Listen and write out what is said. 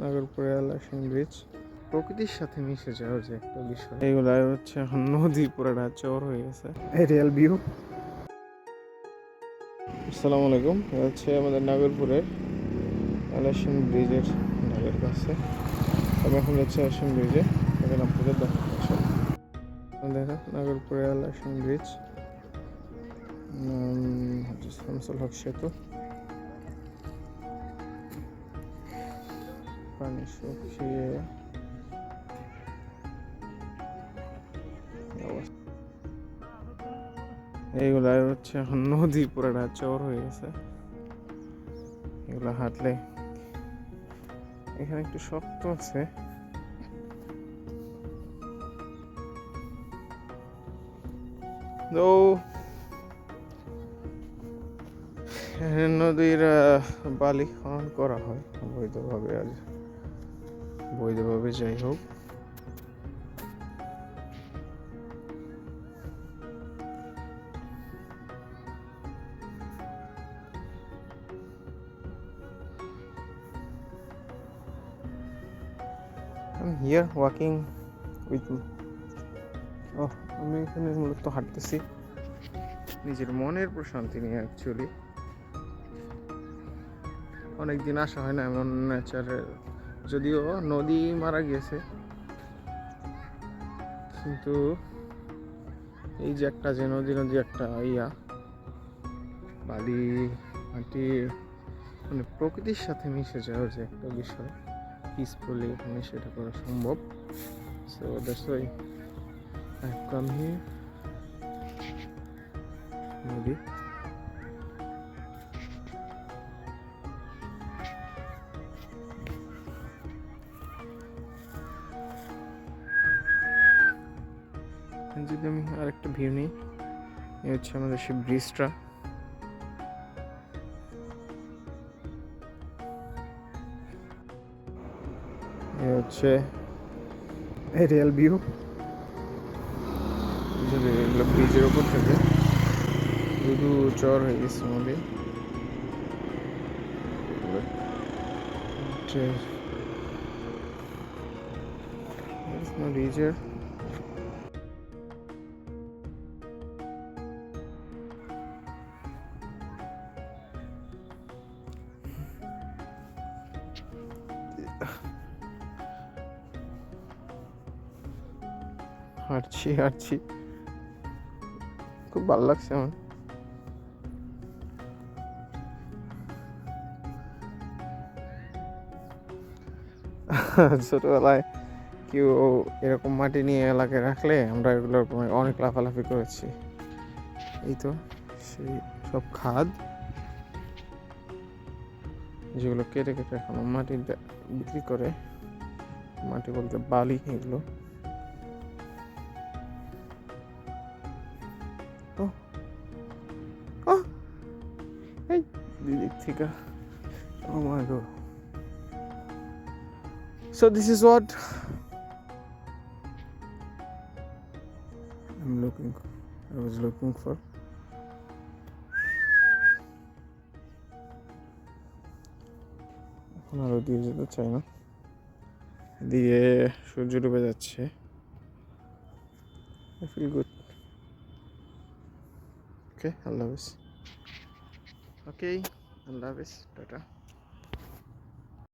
নাগরপুরে লাসিং bridge প্রকৃতির সাথে মিশে যাওয়ার যে একটা বিষয়, এইগুলো হচ্ছে এখন নদী পুরোটা চর হয়ে গেছে। Arial view. আসসালামু আলাইকুম, হচ্ছে আমাদের নাগরপুরের লাসিং ব্রিজের ধারের কাছে। আমি এখন যাচ্ছি লাসিং ব্রিজে, এখানে আপনাদের দেখাচ্ছি। দেখেন নাগরপুরে লাসিং ব্রিজ, শামসুল হক সেতু, পানি শুকিয়ে এইগুলা হচ্ছে এখন নদী পুরোটা চর হয়ে গেছে। এগুলা হাঁটলে এখানে একটু শক্ত আছে, তো নদীর বালি খনন করা হয় অবৈধভাবে, আর বৈধভাবে যাই হোক। I'm here walking with আমি এখানে মূলত হাঁটতেছি নিজের মনের প্রশান্তি নিয়ে। অ্যাকচুয়ালি অনেকদিন আসা হয় না এমন নেচারের, যদিও নদী মারা গিয়েছে, কিন্তু এই যে একটা যে নদী একটা বালি মাটি, মানে প্রকৃতির সাথে মিশে যাওয়ার যে একটা বিষয়, পিসফুলি এখানে সেটা করা সম্ভব। So that's why I come here. নদী যদি আমি আরেকটা ভিউ নিই, এই হচ্ছে আমাদের সেই ব্রিজটা। এই হচ্ছে এরিয়াল ভিউ, এগুলো ব্রিজের উপর থেকে শুধু চর হয়ে গেছে নদী। ব্রিজের হাঁটছি খুব ভালো লাগছে আমার। ছোটবেলায় কেউ এরকম মাটি নিয়ে এলাকায় রাখলে আমরা এগুলোর অনেক লাফালাফি করেছি। এই তো সেই সব খাদ যেগুলো কেটে এখন মাটি বিক্রি করে, মাটি বলতে বালি। এগুলো এই দিক থেকে oh my god, so this is what I was looking for. এখন আরো দিয়ে যেতে চাই না, দিয়ে সূর্য ডুবে যাচ্ছে। I feel good. Okay, আল্লাহ হাফেজ। Okay, আল্লাহ হাফেজ, টাটা।